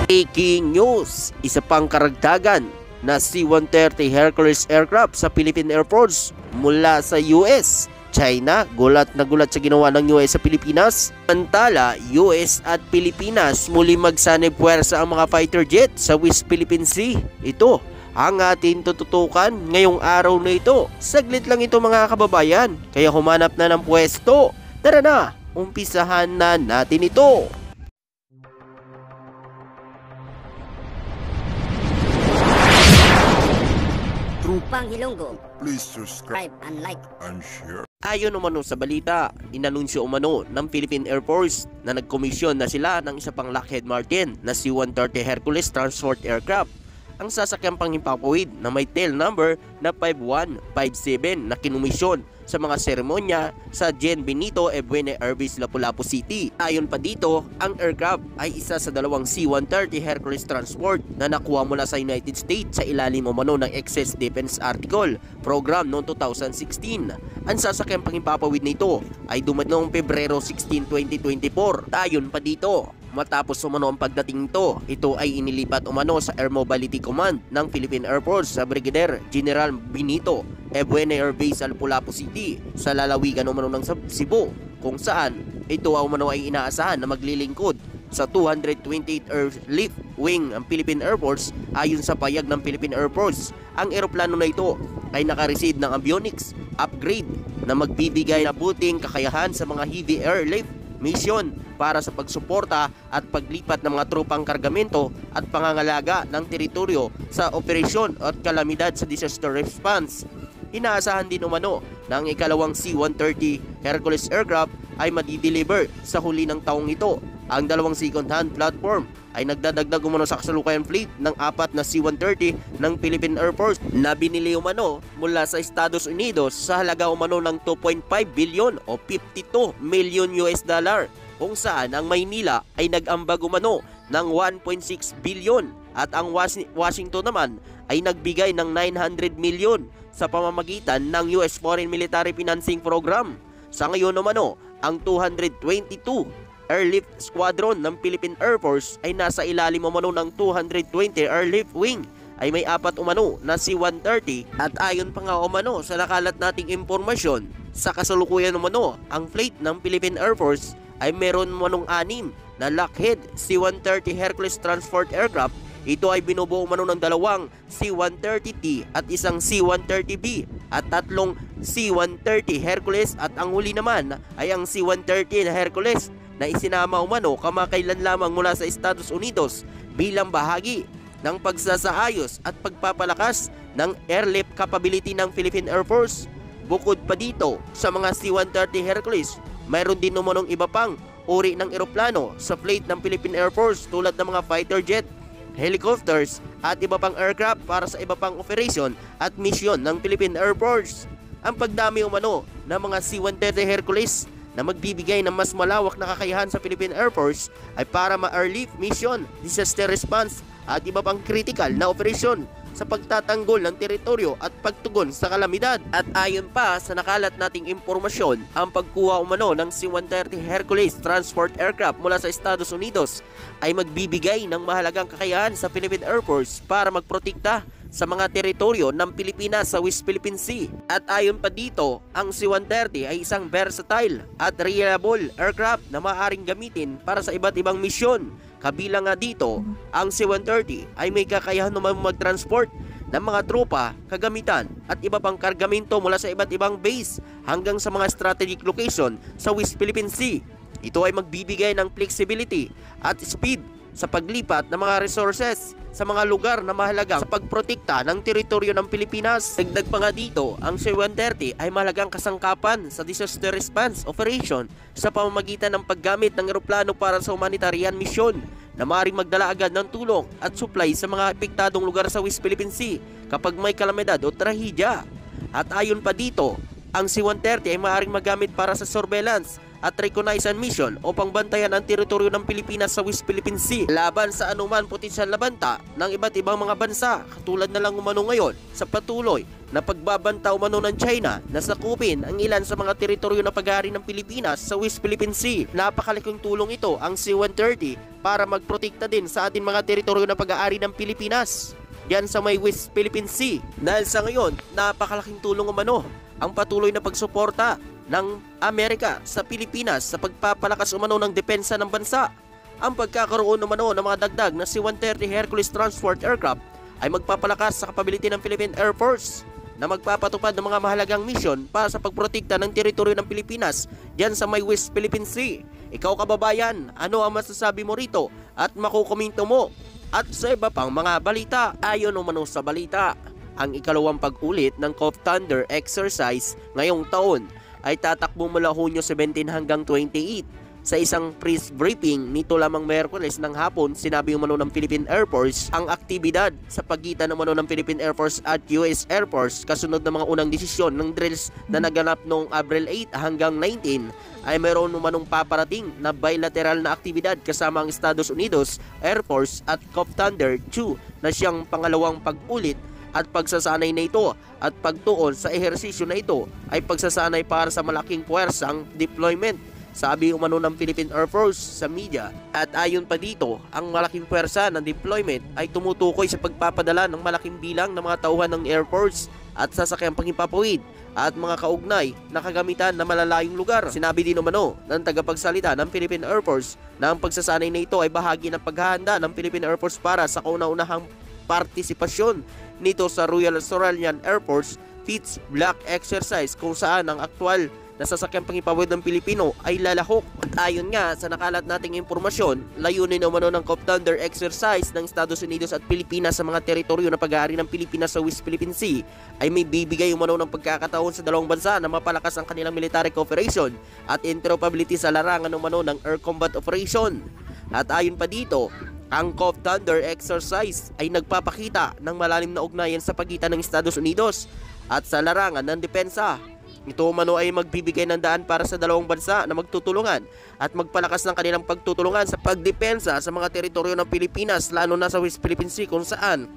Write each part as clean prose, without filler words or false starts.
Breaking news! Isa pang karagdagan na C-130 Hercules aircraft sa Philippine Air Force mula sa US. China, gulat na gulat sa ginawa ng US sa Pilipinas. Samantala, US at Pilipinas muli magsanib puwersa ang mga fighter jet sa West Philippine Sea. Ito ang ating tututukan ngayong araw na ito. Saglit lang ito mga kababayan, kaya humanap na ng pwesto. Tara na, umpisahan na natin ito. Trupang Ilonggo, Please subscribe subscribe and like. and share. Ayon umano sa balita, inanunsyo umano ng Philippine Air Force na nagkomisyon na sila ng isa pang Lockheed Martin na C-130 Hercules transport aircraft. Ang sasakyang panghimpapawid na may tail number na 5157 na kinumisyon sa mga seremonya sa Gen Benito Ebuen Air Base, Lapu-Lapu City. Ayon pa dito, ang aircraft ay isa sa dalawang C-130 Hercules transport na nakuha mula sa United States sa ilalim umano ng Excess Defense Article Program noong 2016. Ang sasakyang panghimpapawid nito ay dumating noong Pebrero 16, 2024. Ayon pa dito, matapos umano ang pagdating ito ay inilipat umano sa Air Mobility Command ng Philippine Air Force sa Brigadier General Benito Ebuen Air Base, Lapu-Lapu City sa lalawigan umano ng Cebu, kung saan ito umano ay inaasahan na maglilingkod sa 228 Airlift Wing ang Philippine Air Force. Ayon sa payag ng Philippine Air Force, ang eroplano na ito ay nakareceive ng avionics upgrade na magbibigay na buting kakayahan sa mga heavy airlift mission para sa pagsuporta at paglipat ng mga tropang kargamento at pangangalaga ng teritoryo sa operasyon at kalamidad sa disaster response. Inaasahan din umano na ang ikalawang C-130 Hercules aircraft ay madideliver sa huli ng taong ito. Ang dalawang second-hand platform ay nagdadagdag umano sa kasalukuyan fleet ng 4 na C-130 ng Philippine Air Force na binili umano mula sa Estados Unidos sa halaga umano ng 2.5 billion o 52 million US dollar, kung saan ang Maynila ay nag-ambag umano ng 1.6 billion at ang Washington naman ay nagbigay ng 900 million sa pamamagitan ng US Foreign Military Financing Program. Sa ngayon umano, ang 222 Airlift Squadron ng Philippine Air Force ay nasa ilalim umano ng 220 Airlift Wing ay may 4 umano na C-130 at ayon pa nga umano sa nakalat nating impormasyon, sa kasalukuyan umano ang fleet ng Philippine Air Force ay meron umanong 6 na Lockheed C-130 Hercules transport aircraft. Ito ay binubuo umano ng 2 C-130T at isang C-130B at 3 C-130 Hercules at ang huli naman ay ang C-130 na Hercules na isinama umano kamakailan lamang mula sa Estados Unidos bilang bahagi ng pagsasaayos at pagpapalakas ng airlift capability ng Philippine Air Force. Bukod pa dito sa mga C-130 Hercules, mayroon din umanong iba pang uri ng eroplano sa fleet ng Philippine Air Force tulad ng mga fighter jet, helicopters at iba pang aircraft para sa iba pang operation at mission ng Philippine Air Force. Ang pagdami umano ng mga C-130 Hercules na magbibigay ng mas malawak na kakayahan sa Philippine Air Force ay para ma-airlift mission, disaster response at iba pang critical na operasyon sa pagtatanggol ng teritoryo at pagtugon sa kalamidad. At ayon pa sa nakalat nating impormasyon, ang pagkuha umano ng C-130 Hercules transport aircraft mula sa Estados Unidos ay magbibigay ng mahalagang kakayahan sa Philippine Air Force para magprotekta sa mga teritoryo ng Pilipinas sa West Philippine Sea. At ayon pa dito, ang C-130 ay isang versatile at reliable aircraft na maaaring gamitin para sa iba't ibang misyon. Kabilang nga dito, ang C-130 ay may kakayahan naman mag-transport ng mga tropa, kagamitan at iba pang kargamento mula sa iba't ibang base hanggang sa mga strategic location sa West Philippine Sea. Ito ay magbibigay ng flexibility at speed sa paglipat ng mga resources sa mga lugar na mahalaga sa pagprotekta ng teritoryo ng Pilipinas. Dagdag pa nga dito, ang C-130 ay mahalagang kasangkapan sa disaster response operation sa pamamagitan ng paggamit ng eroplano para sa humanitarian mission na maaaring magdala agad ng tulong at supply sa mga apektadong lugar sa West Philippine Sea kapag may kalamidad o trahedya. At ayon pa dito, ang C-130 ay maaaring magamit para sa surveillance at reconnaissance mission o pangbantayan ang teritoryo ng Pilipinas sa West Philippine Sea laban sa anuman potensyal na banta ng iba't ibang mga bansa, katulad na lang umano ngayon sa patuloy na pagbabanta umano ng China na sakupin ang ilan sa mga teritoryo na pag-aari ng Pilipinas sa West Philippine Sea. Napakalaking tulong ito ang C-130 para magprotekta din sa ating mga teritoryo na pag-aari ng Pilipinas yan sa may West Philippine Sea. Dahil sa ngayon, napakalaking tulong umano ang patuloy na pagsuporta ng Amerika sa Pilipinas sa pagpapalakas umano ng depensa ng bansa. Ang pagkakaroon umano ng mga dagdag na C-130 Hercules Transport Aircraft ay magpapalakas sa capability ng Philippine Air Force na magpapatupad ng mga mahalagang misyon para sa pagprotekta ng teritoryo ng Pilipinas diyan sa may West Philippine Sea. Ikaw kababayan, ano ang masasabi mo rito at makukomento mo? At sa iba pang mga balita, ayon umano sa balita, ang ikalawang pag-ulit ng Cove Thunder exercise ngayong taon ay tatakbo mula Hunyo 17 hanggang 28. Sa isang press briefing nito lamang Miyerkules ng hapon, sinabi umano ng Philippine Air Force ang aktibidad sa pagitan umano ng Philippine Air Force at US Air Force kasunod ng mga unang desisyon ng drills na naganap noong April 8 hanggang 19 ay mayroon umanong paparating na bilateral na aktibidad kasama ang Estados Unidos Air Force at Cove Thunder 2 na siyang pangalawang pag-ulit at pagsasanay na ito at pagtuon sa ehersisyo na ito ay pagsasanay para sa malaking puwersang deployment. Sabi umano ng Philippine Air Force sa media. At ayon pa dito, ang malaking pwersa ng deployment ay tumutukoy sa pagpapadala ng malaking bilang ng mga tauhan ng Air Force at sasakyang panghimpapawid at mga kaugnay na kagamitan na malalayong lugar. Sinabi din umano ng tagapagsalita ng Philippine Air Force na ang pagsasanay na ito ay bahagi ng paghahanda ng Philippine Air Force para sa kauna-unahang partisipasyon nito sa Royal Australian Air Force Fitz Black Exercise kung saan ang aktwal na sasakyang panghimpapawid ng Pilipino ay lalahok. At ayon nga sa nakalat nating impormasyon, layunin umano ng Cove Thunder exercise ng Estados Unidos at Pilipinas sa mga teritoryo na pag-aari ng Pilipinas sa West Philippine Sea ay may bibigay umano ng pagkakataon sa dalawang bansa na mapalakas ang kanilang military cooperation at interoperability sa larangan umano ng air combat operation. At ayon pa dito, ang Cove Thunder exercise ay nagpapakita ng malalim na ugnayan sa pagitan ng Estados Unidos at sa larangan ng depensa. Ito umano ay magbibigay ng daan para sa dalawang bansa na magtutulungan at magpalakas ng kanilang pagtutulungan sa pagdepensa sa mga teritoryo ng Pilipinas lalo na sa West Philippine Sea kung saan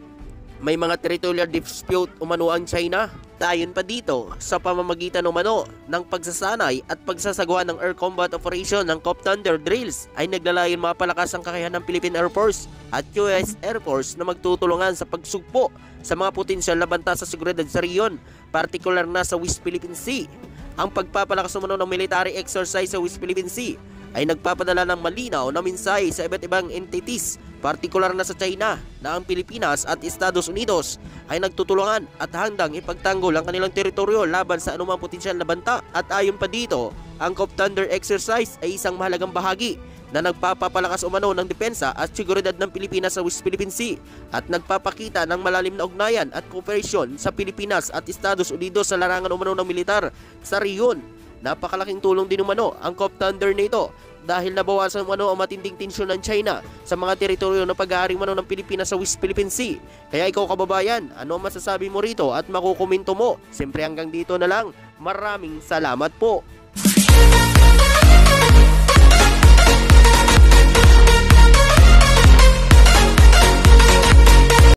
may mga territorial dispute umano ang China. Ayon pa dito, sa pamamagitan umano ng pagsasanay at pagsasagawa ng air combat operation ng Cove Thunder drills ay naglalayon mapalakas ang kakayahan ng Philippine Air Force at US Air Force na magtutulungan sa pagsugpo sa mga potensyal na banta sa seguridad sa riyon, partikular na sa West Philippine Sea. Ang pagpapalakas umano ng military exercise sa West Philippine Sea ay nagpapadala ng malinaw na mensahe sa iba't ibang entities, partikular na sa China, na ang Pilipinas at Estados Unidos ay nagtutulungan at handang ipagtanggol ang kanilang teritoryo laban sa anumang potensyal na banta. At ayon pa dito, ang Cove Thunder exercise ay isang mahalagang bahagi na nagpapapalakas umano ng depensa at seguridad ng Pilipinas sa West Philippine Sea at nagpapakita ng malalim na ugnayan at cooperation sa Pilipinas at Estados Unidos sa larangan umano ng militar sa riyon. Napakalaking tulong din umano ang Cove Thunder nito dahil nabawasan umano ang matinding tensyon ng China sa mga teritoryo na pag-aari umano ng Pilipinas sa West Philippine Sea. Kaya ikaw kababayan, ano ang masasabi mo rito at makukomento mo? Siyempre hanggang dito na lang. Maraming salamat po.